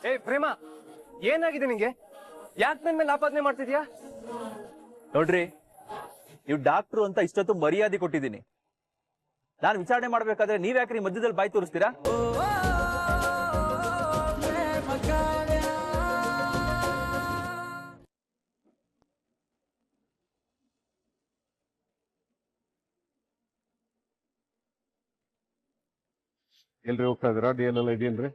ಏ ಪ್ರೇಮ, ಏನಾಗಿದೆ ನಿಂಗೆ? ಯಾಕೆ ನನ್ನ ಮೇಲೆ ಆಪಾದನೆ ಮಾಡ್ತಿದ್ಯಾ? ನೋಡ್ರಿ, ನೀವು ಡಾಕ್ಟ್ರು ಅಂತ ಇಷ್ಟೊತ್ತು ಮರ್ಯಾದೆ ಕೊಟ್ಟಿದ್ದೀನಿ. ನಾನು ವಿಚಾರಣೆ ಮಾಡ್ಬೇಕಾದ್ರೆ ನೀವ್ ಯಾಕ್ರಿ ಮಧ್ಯದಲ್ಲಿ ಬಾಯಿ ತೋರಿಸ್ತೀರಾ? ಎಲ್ರಿ ಹೋಗ್ತಾ ಇದ್ದೀರಾ? DL ಎಲ್ಲ ಇದೆಯೇನ್ರಿ?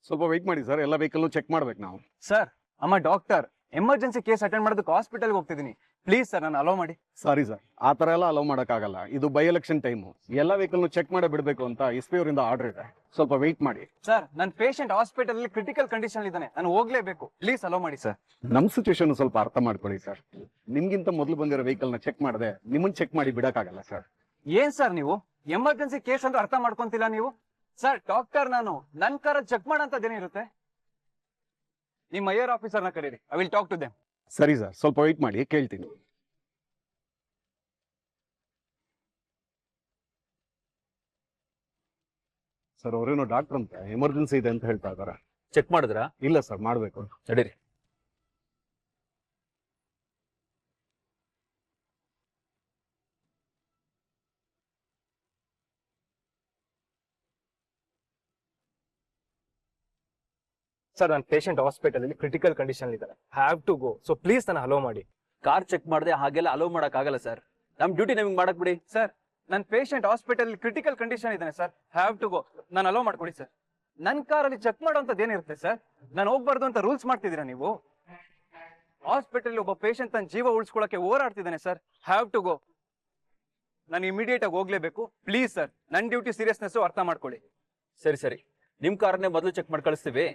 ಸ್ವಲ್ಪ ವೆಯ್ಟ್ ಮಾಡಿ ಸರ್, ಎಲ್ಲ ವೆಹಿಕಲ್ ಚೆಕ್ ಮಾಡ್ಬೇಕು ನಾವು. ಸರ್, ಅಮ್ಮ ಡಾಕ್ಟರ್, ಎಮರ್ಜೆನ್ಸಿ ಕೇಸ್ ಅಟೆಂಡ್ ಮಾಡೋದಕ್ಕೆ ಹಾಸ್ಪಿಟಲ್ಗೆ ಹೋಗ್ತಿದ್ದೀನಿ. ಪ್ಲೀಸ್ ಸರ್, ನಾನು ಅಲೋ ಮಾಡಿ. ಸಾರಿ ಸರ್, ಆ ಥರ ಎಲ್ಲ ಅಲೋ ಮಾಡೋಕ್ಕಾಗಲ್ಲ. ಇದು ಬೈ ಎಲೆಕ್ಷನ್ ಟೈಮು. ಎಲ್ಲ ವೆಹಿಕಲ್ ಚೆಕ್ ಮಾಡೇ ಬಿಡಬೇಕು ಅಂತ SP ಅವರಿಂದ ಆರ್ಡರ್ ಇದೆ. ಸ್ವಲ್ಪ ವೆಯ್ಟ್ ಮಾಡಿ ಸರ್. ನನ್ನ ಪೇಷಂಟ್ ಹಾಸ್ಪಿಟಲ್ ಅಲ್ಲಿ ಕ್ರಿಟಿಕಲ್ ಕಂಡೀಷನ್ ಇದ್ದಾನೆ, ನಾನು ಹೋಗ್ಲೇಬೇಕು. ಪ್ಲೀಸ್ ಅಲೋ ಮಾಡಿ ಸರ್. ನಮ್ಮ ಸಿಚುವೇಶನ್ ಸ್ವಲ್ಪ ಅರ್ಥ ಮಾಡ್ಕೊಳ್ಳಿ ಸರ್. ನಿಮ್ಗಿಂತ ಮೊದಲು ಬಂದಿರೋ ವೆಹಿಕಲ್ನ ಚೆಕ್ ಮಾಡದೆ ನಿಮ್ಮನ್ನ ಚೆಕ್ ಮಾಡಿ ಬಿಡಕ್ಕಾಗಲ್ಲ ಸರ್. ಏನ್ ಸರ್ ನೀವು ಎಮರ್ಜೆನ್ಸಿ ಕೇಸ್ ಅಂದ್ರೆ ಅರ್ಥ ಮಾಡ್ಕೊಂತಿಲ್ಲ ನೀವು? ಸರ್ ಡಾಕ್ಟರ್, ನಾನು ನನ್ನ ಕಾರ ಚೆಕ್ ಮಾಡೋಂಥದ್ದೇನಿರುತ್ತೆ? ನಿಮ್ಮ ಐಆರ್ ಆಫೀಸರ್ನ ಕರೀರಿ, I will talk to them. ಸರಿ ಸರ್, ಸ್ವಲ್ಪ ವೆಯ್ಟ್ ಮಾಡಿ, ಕೇಳ್ತೀನಿ. ಸರ್, ಅವರೇನೋ ಡಾಕ್ಟರ್ ಅಂತ ಎಮರ್ಜೆನ್ಸಿ ಇದೆ ಅಂತ ಹೇಳ್ತಾ ಇದಾರೆ. ಚೆಕ್ ಮಾಡಿದ್ರಾ? ಇಲ್ಲ ಸರ್, ಮಾಡಬೇಕು. ನಡೀರಿ. ಸರ್, ನನ್ನ ಪೇಷಂಟ್ ಹಾಸ್ಪಿಟಲ್ ಅಲ್ಲಿ ಕ್ರಿಟಿಕಲ್ ಕಂಡೀಷನ್ ಇದ್ದಾರೆ, have to go. So please ನನ್ನ ಅಲೋ ಮಾಡಿ. ಕಾರ್ ಚೆಕ್ ಮಾಡದೆ ಹಾಗೆಲ್ಲ ಅಲೋ ಮಾಡಕ್ ಆಗಲ್ಲ ಸರ್. ನಮ್ ಡ್ಯೂಟಿ ನಿಮ್ಗೆ ಮಾಡಕ್ ಬಿಡಿ. ಸರ್, ನನ್ನ ಪೇಷಂಟ್ ಹಾಸ್ಪಿಟಲ್ ಕ್ರಿಟಿಕಲ್ ಕಂಡೀಷನ್ ಇದ್ದಾನೆ ಸರ್, ಹ್ಯಾವ್ ಟು ಗೋ. ನಾನು ಅಲೋ ಮಾಡ್ಕೊಡಿ ಸರ್. ನನ್ನ ಕಾರಲ್ಲಿ ಚೆಕ್ ಮಾಡೋಂಥದ್ದು ಏನಿರುತ್ತೆ ಸರ್? ನಾನು ಹೋಗ್ಬಾರ್ದು ಅಂತ ರೂಲ್ಸ್ ಮಾಡ್ತಿದ್ದೀರಾ ನೀವು? ಹಾಸ್ಪಿಟಲ್ ಒಬ್ಬ ಪೇಷಂಟ್ ತನ್ನ ಜೀವ ಉಳಿಸ್ಕೊಳಕ್ಕೆ ಹೋರಾಡ್ತಿದ್ದಾನೆ ಸರ್, ಹ್ಯಾವ್ ಟು ಗೋ. ನಾನು ಇಮಿಡಿಯೇಟ್ ಆಗಿ ಹೋಗ್ಲೇಬೇಕು. ಪ್ಲೀಸ್ ಸರ್, ನನ್ನ ಡ್ಯೂಟಿ ಸೀರಿಯಸ್ನೆಸ್ ಅರ್ಥ ಮಾಡ್ಕೊಳ್ಳಿ. ಸರಿ ಸರಿ, ನಿಮ್ ಕಾರ್ನೇ ಮೊದಲು ಚೆಕ್ ಮಾಡಿ ಕಳಿಸ್ತೀವಿ.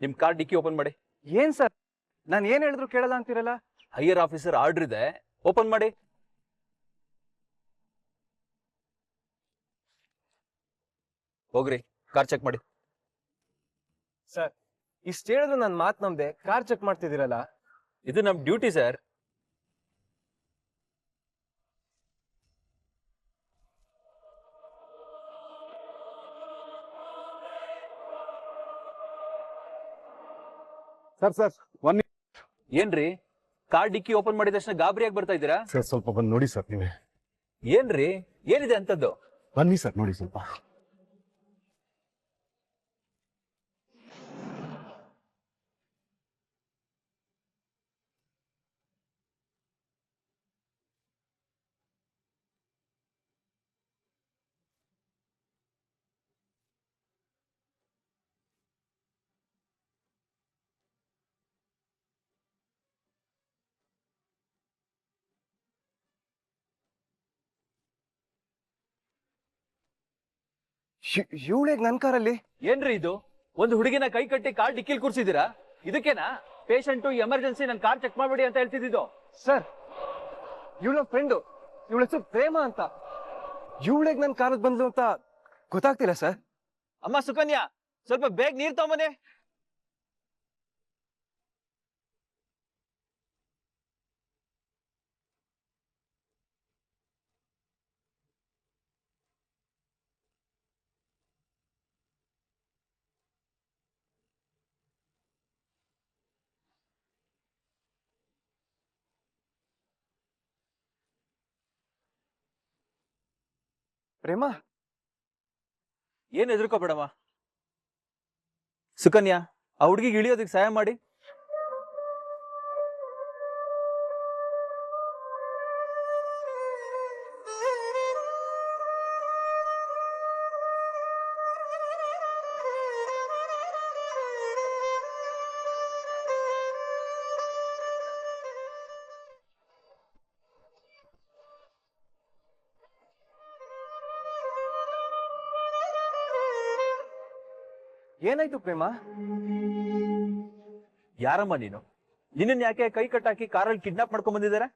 ನಿಮ್ ಕಾರ್ ಡಿಕ್ಕಿ ಓಪನ್ ಮಾಡಿ. ಏನ್ ಸರ್, ನಾನು ಏನ್ ಹೇಳಿದ್ರು ಕೇಳಲ್ಲ ಅಂತೀರಲ್ಲ? ಹೈಯರ್ ಆಫೀಸರ್ ಆರ್ಡರ್ ಇದೆ, ಓಪನ್ ಮಾಡಿ. ಹೋಗ್ರಿ, ಕಾರ್ ಚೆಕ್ ಮಾಡಿ. ಸರ್, ಇಷ್ಟ ಹೇಳಿದ್ರು ನನ್ನ ಮಾತು ನಂಬದೆ ಕಾರ್ ಚೆಕ್ ಮಾಡ್ತಿದ್ದೀರಲ್ಲ? ಇದು ನಮ್ ಡ್ಯೂಟಿ ಸರ್. ಸರ್ ಒನ್ ಏನ್ರಿ, ಕಾರ್ ಡಿಕ್ಕಿ ಓಪನ್ ಮಾಡಿದ ತಕ್ಷಣ ಗಾಬರಿಯಾಗಿ ಬರ್ತಾ ಇದ್ದೀರಾ? ಸರ್, ಸ್ವಲ್ಪ ಬಂದು ನೋಡಿ ಸರ್ ನೀವೇ. ಏನ್ರಿ, ಏನಿದೆ ಅಂತದ್ದು? ಬನ್ನಿ ಸರ್, ನೋಡಿ ಸ್ವಲ್ಪ. ಇವಳಿಗೆ ನನ್ನ ಕಾರಲ್ಲಿ? ಏನ್ರಿ ಇದು, ಒಂದು ಹುಡುಗಿನ ಕೈ ಕಟ್ಟಿ ಕಾರ್ ಡಿಕ್ಕಿಲ್ ಕೂರ್ಸಿದ್ದೀರಾ? ಇದಕ್ಕೇನಾ ಪೇಷಂಟು ಎಮರ್ಜೆನ್ಸಿ ನನ್ ಕಾರ್ ಚೆಕ್ ಮಾಡ್ಬೇಡಿ ಅಂತ ಹೇಳ್ತಿದ್ದು? ಸರ್, ಇವಳ ಫ್ರೆಂಡು, ಇವಳ ಹೆಸರು ಪ್ರೇಮ ಅಂತ. ಇವಳಿಗೆ ನನ್ನ ಕಾರಲ್ಲಿ ಬಂದ್ಲು ಅಂತ ಗೊತ್ತಾಗ್ತಿಲ್ಲ ಸರ್. ಅಮ್ಮ ಸುಕನ್ಯಾ, ಸ್ವಲ್ಪ ಬೇಗ ನೀರ್ ತಗೊಂಬನೆ. ಪ್ರೇಮ, ಏನ್ ಹೆದರ್ಕೋಬೇಡಮ್ಮ. ಸುಕನ್ಯಾ, ಆ ಹುಡುಗಿಗೆ ಇಳಿಯೋದಕ್ಕೆ ಸಹಾಯ ಮಾಡಿ. ಏನಾಯ್ತು ಪ್ರೇಮ? ಯಾರಮ್ಮ ನೀನು? ನಿನ್ನ ಯಾಕೆ ಕೈ ಕಟ್ಟಾಕಿ ಕಾರಲ್ಲಿ ಕಿಡ್ನಾಪ್ ಮಾಡ್ಕೊಂಡ್ ಬಂದಿದ್ದಾರೆ?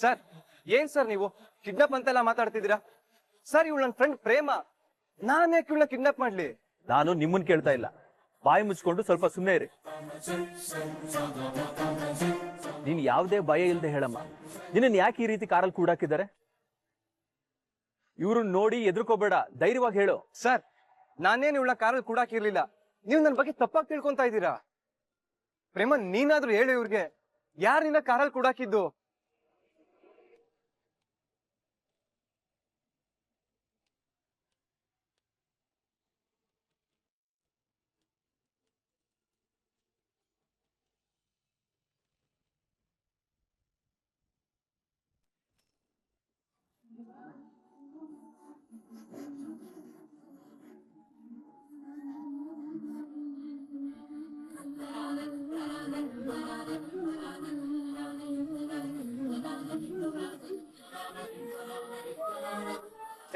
ಸರ್, ಏನ್ ಸರ್ ನೀವು ಕಿಡ್ನಾಪ್ ಅಂತೆಲ್ಲ ಮಾತಾಡ್ತಿದ್ದೀರಾ? ಸರ್, ಇವಳು ನನ್ನ ಫ್ರೆಂಡ್ ಪ್ರೇಮ. ನಾನ್ ಯಾಕೆ ಇವಳನ್ನ ಕಿಡ್ನಾಪ್ ಮಾಡ್ಲಿ? ನಾನು ನಿಮ್ಮನ್ ಕೇಳ್ತಾ ಇಲ್ಲ, ಬಾಯಿ ಮುಚ್ಕೊಂಡು ಸ್ವಲ್ಪ ಸುಮ್ಮನೆ ಇರಿ. ನೀನ್ ಯಾವುದೇ ಭಯ ಇಲ್ಲದೆ ಹೇಳಮ್ಮ, ನಿನ್ನ ಯಾಕೆ ಈ ರೀತಿ ಕಾರಲ್ಲಿ ಕೂಡಾಕಿದ್ದಾರೆ? ಇವ್ರು ನೋಡಿ ಎದ್ರುಕೋಬೇಡ, ಧೈರ್ಯವಾಗಿ ಹೇಳು. ಸರ್, ನಾನೇನು ಇವಳ ಕಾರಲ್ಲಿ ಕೂಡಾಕಿರ್ಲಿಲ್ಲ. ನೀವು ನನ್ನ ಬಗ್ಗೆ ತಪ್ಪಾಗಿ ತಿಳ್ಕೊಂತಾ ಇದ್ದೀರಾ. ಪ್ರೇಮ, ನೀನಾದ್ರೂ ಹೇಳು ಇವ್ರಿಗೆ, ಯಾರು ನಿನ್ನ ಕಾರಲ್ಲಿ ಕೂಡಾಕಿದ್ದು?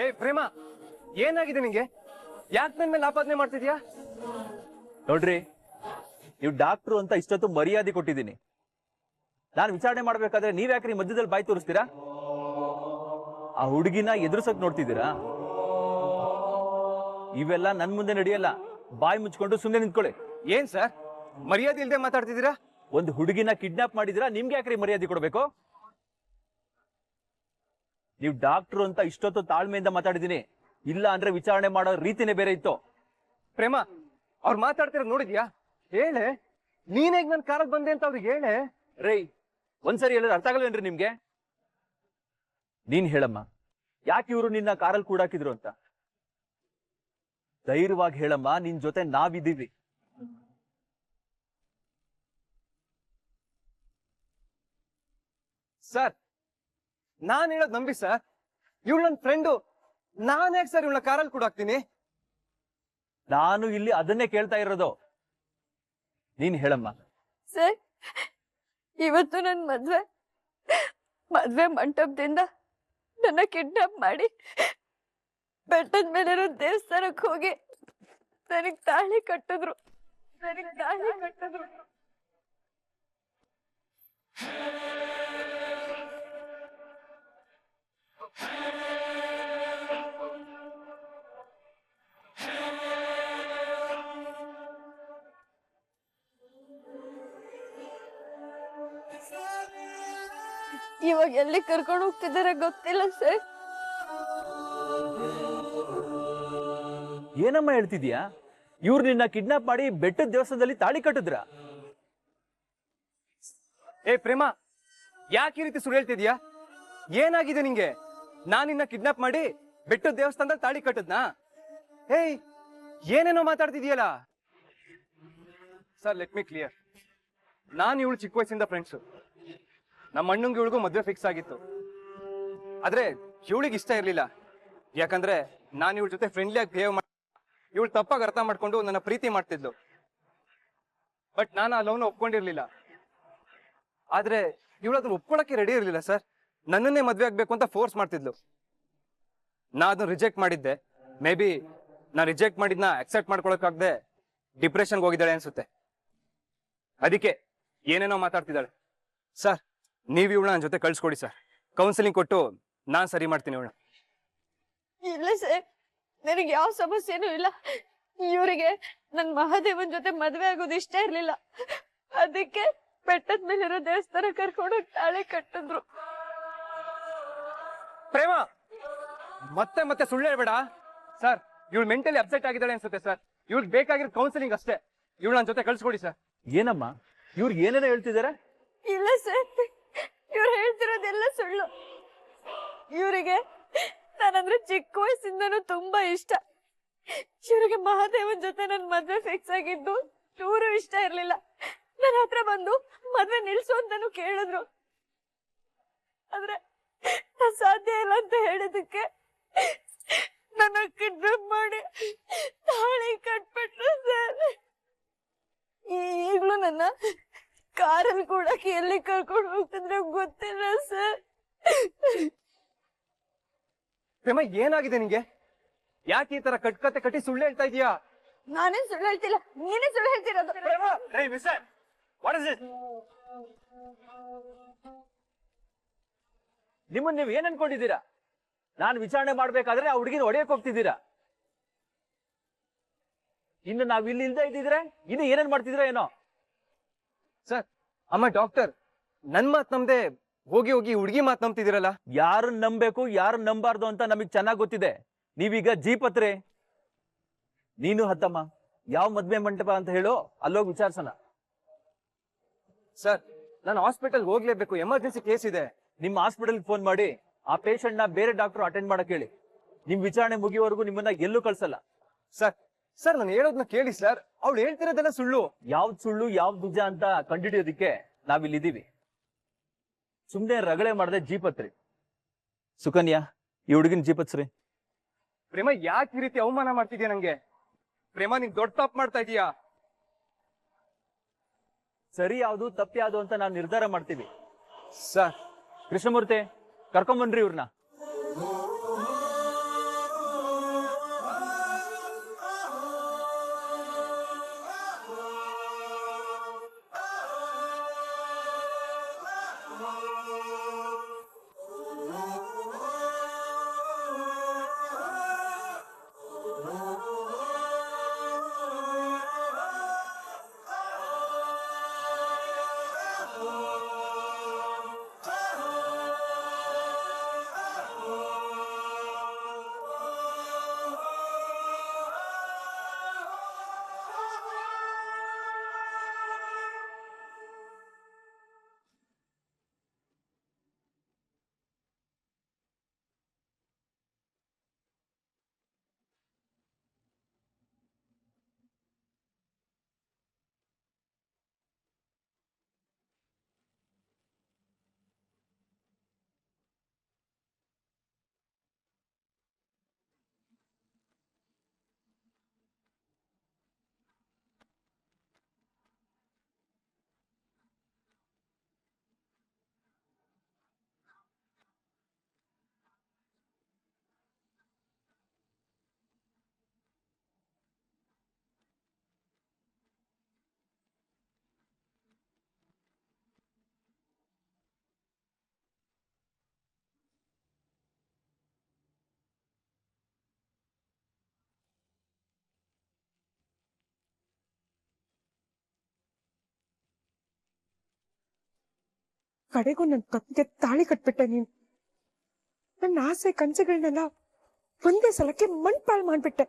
ಏ ಪ್ರೇಮ, ಏನಾಗಿದೆ ನಿಂಗೆ? ಯಾಕೆ ನನ್ ಮೇಲೆ ಆಪಾದನೆ ಮಾಡ್ತಿದ್ಯಾ? ನೋಡ್ರಿ, ನೀವು ಡಾಕ್ಟ್ರು ಅಂತ ಇಷ್ಟೊತ್ತು ಮರ್ಯಾದೆ ಕೊಟ್ಟಿದ್ದೀನಿ. ನಾನು ವಿಚಾರಣೆ ಮಾಡ್ಬೇಕಾದ್ರೆ ನೀವ್ ಯಾಕ್ರಿ ಮಧ್ಯದಲ್ಲಿ ಬಾಯಿ ತೋರಿಸ್ತೀರಾ? ಆ ಹುಡುಗಿನ ಎದುರಿಸಕ್ ನೋಡ್ತಿದ್ದೀರಾ? ಇವೆಲ್ಲ ನನ್ ಮುಂದೆ ನಡೆಯಲ್ಲ. ಬಾಯಿ ಮುಚ್ಕೊಂಡು ಸುಮ್ಮನೆ ನಿಂತ್ಕೊಳ್ಳಿ. ಏನ್ ಸರ್, ಮರ್ಯಾದೆ ಇಲ್ದೆ ಮಾತಾಡ್ತಿದ್ದೀರಾ? ಒಂದು ಹುಡುಗಿನ ಕಿಡ್ನಾಪ್ ಮಾಡಿದಿರಾ, ನಿಮ್ಗೆ ಯಾಕ್ರಿ ಮರ್ಯಾದೆ ಕೊಡ್ಬೇಕು? ನೀವು ಡಾಕ್ಟ್ರು ಅಂತ ಇಷ್ಟೊತ್ತು ತಾಳ್ಮೆಯಿಂದ ಮಾತಾಡಿದೀನಿ. ಇಲ್ಲ ಅಂದ್ರೆ ವಿಚಾರಣೆ ಮಾಡೋ ರೀತಿನೇ ಬೇರೆ ಇತ್ತು. ಪ್ರೇಮ, ಅವ್ರು ಮಾತಾಡ್ತಿರೋದು ನೋಡಿದ್ಯಾ? ಹೇಳೆ, ನೀನ್ ಹೇಗ್ ನನ್ ಕಾರಲ್ಲಿ ಬಂದೆ ಅಂತ ಅವ್ರಿಗೆ ಹೇಳೆ. ರೈ, ಒಂದ್ಸರಿ ಹೇಳಿದ್ರೆ ಅರ್ಥ ಆಗಲ್ವೇನ್ರಿ ನಿಮ್ಗೆ? ನೀನ್ ಹೇಳಮ್ಮ, ಯಾಕೆ ಇವರು ನಿನ್ನ ಕಾರಲ್ಲಿ ಕೂಡಾಕಿದ್ರು ಅಂತ? ಧೈರ್ಯವಾಗಿ ಹೇಳಮ್ಮ, ನಿನ್ ಜೊತೆ ನಾವಿದ್ದೀವಿ. ಸರ್, ನಾನ್ ಹೇಳೋದ್ ನಂಬಿ ಸರ್. ಇವಳು ನನ್ನ ಫ್ರೆಂಡು. ನಾನ್ ಯಾಕೆ ಸರ್ ಇವಳ ಕಾರಲ್ಲಿ ಕೂಡಾಕ್ತೀನಿ? ನಾನು ಇಲ್ಲಿ ಅದನ್ನೇ ಕೇಳ್ತಾ ಇರೋದು. ನೀನ್ ಹೇಳಮ್ಮ. ಸರ್, ಇವತ್ತು ನನ್ ಮದ್ವೆ ಮಂಟಪದಿಂದ ನನ್ನ ಕಿಡ್ನಾಪ್ ಮಾಡಿ ಬೆಟ್ಟದ ಮೇಲಿರೋ ದೇವಸ್ಥಾನಕ್ಕೆ ಹೋಗಿ ನನಗ್ ತಾಳಿ ಕಟ್ಟಿದ್ರು. ಇವಾಗ ಎಲ್ಲಿ ಕರ್ಕೊಂಡು ಹೋಗ್ತಿದ್ದಾರೆ ಗೊತ್ತಿಲ್ಲ ಸರ್. ಏನಮ್ಮ ಹೇಳ್ತಿದ್ಯಾ? ಇವ್ರು ನಿನ್ನ ಕಿಡ್ನಾಪ್ ಮಾಡಿ ಬೆಟ್ಟದ ದೇವಸ್ಥಾನದಲ್ಲಿ ತಾಳಿ ಕಟ್ಟಿದ್ರ? ಏ ಪ್ರೇಮ, ಯಾಕೆ ಈ ರೀತಿ ಸುಳ್ಳು ಹೇಳ್ತಿದ್ಯಾ? ಏನಾಗಿದೆ ನಿಂಗೆ? ನಾನ್ ನಿನ್ನ ಕಿಡ್ನಾಪ್ ಮಾಡಿ ಬೆಟ್ಟದ ದೇವಸ್ಥಾನದಲ್ಲಿ ತಾಳಿ ಕಟ್ಟದ್ನಾ? ಏಯ್, ಏನೇನೋ ಮಾತಾಡ್ತಿದ್ಯಲ್ಲ. Sir, let me clear. ನಾನು ಇವಳು ಚಿಕ್ಕ ವಯಸ್ಸಿಂದ ಫ್ರೆಂಡ್ಸು. ನಮ್ಮ ಅಣ್ಣಂಗೆ ಇವಳಿಗೂ ಮದುವೆ ಫಿಕ್ಸ್ ಆಗಿತ್ತು. ಆದ್ರೆ ಇವಳಿಗೆ ಇಷ್ಟ ಇರ್ಲಿಲ್ಲ. ಯಾಕಂದ್ರೆ ನಾನು ಇವಳ ಜೊತೆ ಫ್ರೆಂಡ್ಲಿ ಆಗಿ ಬಿಹೇವ್ ಮಾಡಿ ಇವಳು ತಪ್ಪಾಗಿ ಅರ್ಥ ಮಾಡ್ಕೊಂಡು ನನ್ನ ಪ್ರೀತಿ ಮಾಡ್ತಿದ್ಲು. ಬಟ್ ನಾನು ಆ ಲವ್ನ ಒಪ್ಕೊಂಡಿರ್ಲಿಲ್ಲ. ಆದ್ರೆ ಇವಳು ಅದನ್ನ ಒಪ್ಕೊಳಕ್ಕೆ ರೆಡಿ ಇರ್ಲಿಲ್ಲ ಸರ್. ನನ್ನನ್ನೇ ಮದ್ವೆ ಆಗ್ಬೇಕು ಅಂತ ಫೋರ್ಸ್ ಮಾಡ್ತಿದ್ಲು. ನಾ ಅದನ್ನ ರಿಜೆಕ್ಟ್ ಮಾಡಿದ್ದೆ. ಮೇ ಬಿ ನಾ ರಿಜೆಕ್ಟ್ ಮಾಡಿದ್ನ ಅಕ್ಸೆಪ್ಟ್ ಮಾಡ್ಕೊಳಕ್ಕಾಗದೆ ಡಿಪ್ರೆಷನ್ಗೆ ಹೋಗಿದ್ದಾಳೆ ಅನ್ಸುತ್ತೆ. ಅದಕ್ಕೆ ಏನೇನೋ ಮಾತಾಡ್ತಿದ್ದಾಳೆ. ಸರ್, ನೀವು ಇವಳ ನನ್ನ ಜೊತೆ ಕಳ್ಸ್ಕೊಡಿ ಸರ್. ಕೌನ್ಸಿಲಿಂಗ್ ಕೊಟ್ಟು ನಾನ್ ಸರಿ ಮಾಡ್ತೀನಿ ಇವಳ. ಇಲ್ಲ ಸರ್, ನನಗೆ ಯಾವ ಸಮಸ್ಯೆನೂ ಇಲ್ಲ. ಇವರಿಗೆ ನನ್ ಮಹಾದೇವನ್ ಜೊತೆ ಮದ್ವೆ ಆಗೋದು ಇಷ್ಟ ಇರ್ಲಿಲ್ಲ. ಅದಕ್ಕೆ ಬೆಟ್ಟದ ಮೇಲಿರೋ ದೇವಸ್ಥಾನ ಕರ್ಕೊಂಡೋಗಿ ತಾಳಿ ಕಟ್ಟಿದ್ರು. ಪ್ರೇಮ, ಮತ್ತೆ ಮತ್ತೆ ಸುಳ್ಳು ಹೇಳ್ಬೇಡ ಸರ್. ಇವಳು ಮೆಂಟಲಿ ಅಪ್ಸೆಟ್ ಆಗಿದ್ದಾಳೆ ಅನ್ಸುತ್ತೆ ಸರ್. ಇವಳಿಗೆ ಬೇಕಾಗಿರೋ ಕೌನ್ಸಿಲಿಂಗ್ ಅಷ್ಟೇ. ಇವಳು ನನ್ನ ಜೊತೆ ಕಳ್ಸ್ಕೊಡಿ ಸರ್. ಏನಮ್ಮ, ಇವ್ರಿಗೆ ಏನೇನೋ ಹೇಳ್ತಿದಾರೆ? ಇಲ್ಲ ಸರ್, ಇವ್ರು ಹೇಳ್ತಿರೋದೆಲ್ಲ ಸುಳ್ಳು. ಇವರಿಗೆ ನಾನಂದ್ರೆ ಚಿಕ್ಕ ವಯಸ್ಸಿಂದನೂ ತುಂಬಾ ಇಷ್ಟ. ಇವ್ರಿಗೆ ಮಹಾದೇವನ್ ಜೊತೆ ನನ್ ಮದ್ವೆ ಫಿಕ್ಸ್ ಆಗಿದ್ದು ಚೂರು ಇಷ್ಟ ಇರ್ಲಿಲ್ಲ. ನನ್ನ ಹತ್ರ ಬಂದು ಮದ್ವೆ ನಿಲ್ಸು ಅಂತಾನು ಕೇಳಿದ್ರು. ಆದ್ರೆ ನಾನ್ ಸಾಧ್ಯ ಇಲ್ಲ ಅಂತ ಹೇಳಿದಕ್ಕೆ ನನ್ನ ಕಿಡ್ನಾಪ್ ಮಾಡಿ ತಾಳಿ ಕಟ್ಬಿಟ್ರು ಸರ್. ಈಗ್ಲೂ ನನ್ನ ಕಾರಲ್ಲಿ ಕೂಡ ಎಲ್ಲಿ ಕರ್ಕೊಂಡು ಹೋಗ್ತಿದ್ರೆ ಗೊತ್ತಿಲ್ಲ ಸರ್. ಪ್ರೇಮ, ಏನಾಗಿದೆ ನಿಂಗೆ? ಯಾಕೆ ಈ ತರ ಕಟ್ಕತೆ ಕಟ್ಟಿ ಸುಳ್ಳು ಹೇಳ್ತಾ ಇದೀಯಾ? ನಾನೇನ್ ಸುಳ್ಳು ಹೇಳ್ತಿಲ್ಲ, ನೀನೇ ಸುಳ್ಳು ಹೇಳ್ತಿರೋದು. ನಿಮ್ಮನ್ನ ನೀವ್ ಏನ್ ಅನ್ಕೊಂಡಿದ್ದೀರಾ? ನಾನು ವಿಚಾರಣೆ ಮಾಡ್ಬೇಕಾದ್ರೆ ಆ ಹುಡುಗಿನ ಹೊಡೆಯಕ್ ಹೋಗ್ತಿದ್ದೀರಾ. ಇನ್ನು ನಾವ್ ಇಲ್ಲಿ ಇಲ್ದೇ ಇದ್ದಿದ್ರೆ ಇನ್ನು ಏನೇನ್ ಮಾಡ್ತಿದ್ರ ಏನೋ. ಸರ್, ಅಮ್ಮ ಡಾಕ್ಟರ್, ನನ್ ಮಾತ್ ನಮ್ದೆ ಹೋಗಿ ಹೋಗಿ ಹುಡುಗಿ ಮಾತ್ ನಂಬ್ತಿದ್ದೀರಲ್ಲ. ಯಾರನ್ನ ನಂಬೇಕು ಯಾರನ್ನ ನಂಬಾರ್ದು ಅಂತ ನಮಗ್ ಚೆನ್ನಾಗ್ ಗೊತ್ತಿದೆ. ನೀವೀಗ ಜೀಪತ್ರೆ. ನೀನು ಹತ್ತಮ್ಮ, ಯಾವ ಮದ್ವೆ ಮಂಟಪ ಅಂತ ಹೇಳೋ ಅಲ್ಲೋಗಿ ವಿಚಾರಿಸೋಣ. ಸರ್, ನಾನು ಹಾಸ್ಪಿಟಲ್ ಹೋಗ್ಲೇಬೇಕು, ಎಮರ್ಜೆನ್ಸಿ ಕೇಸ್ ಇದೆ. ನಿಮ್ಮ ಹಾಸ್ಪಿಟಲ್ ಫೋನ್ ಮಾಡಿ ಆ ಪೇಷಂಟ್ ನ ಬೇರೆ ಡಾಕ್ಟರ್ ಅಟೆಂಡ್ ಮಾಡಕ್ ಹೇಳಿ. ನಿಮ್ ವಿಚಾರಣೆ ಮುಗಿಯೋವರೆಗೂ ನಿಮ್ಮನ್ನ ಎಲ್ಲೂ ಕಳ್ಸಲ್ಲ. ಸರ್ ಸರ್ ನಾನು ಹೇಳೋದನ್ನ ಕೇಳಿ ಸರ್, ಅವಳು ಹೇಳ್ತಿರೋದೆಲ್ಲ ಸುಳ್ಳು. ಯಾವ್ದು ಸುಳ್ಳು ಯಾವ್ದು ನಿಜ ಅಂತ ಕಂಡುಹಿಡಿಯೋದಿಕ್ಕೆ ನಾವಿಲ್ಲಿದ್ದೀವಿ. ಸುಮ್ನೆ ರಗಳೆ ಮಾಡದೆ ಜೀಪತ್ರಿ. ಸುಕನ್ಯಾ, ಈ ಹುಡುಗಿನ ಜೀಪತ್ಸ್ರಿ. ಪ್ರೇಮ, ಯಾಕೆ ಈ ರೀತಿ ಅವಮಾನ ಮಾಡ್ತಿದ್ಯಾ ನಂಗೆ? ಪ್ರೇಮ, ನೀನ್ ದೊಡ್ಡ ತಪ್ಪು ಮಾಡ್ತಾ ಇದೀಯಾ. ಸರಿ ಯಾವ್ದು ತಪ್ಪು ಯಾವ್ದು ಅಂತ ನಾವು ನಿರ್ಧಾರ ಮಾಡ್ತೀವಿ. ಸರ್, ಕೃಷ್ಣಮೂರ್ತಿ, ಕರ್ಕೊಂಬನ್ರಿ ಇವ್ರನ್ನ. ಕಡೆಗೂ ನನ್ ಕತ್ತಿಗೆ ತಾಳಿ ಕಟ್ಬಿಟ್ಟೆ ನೀನು. ನನ್ನ ಆಸೆ ಕನಸುಗಳನ್ನೆಲ್ಲ ಒಂದೇ ಸಲಕ್ಕೆ ಮಣ್ಪಾಲ್ ಮಾಡ್ಬಿಟ್ಟೆ.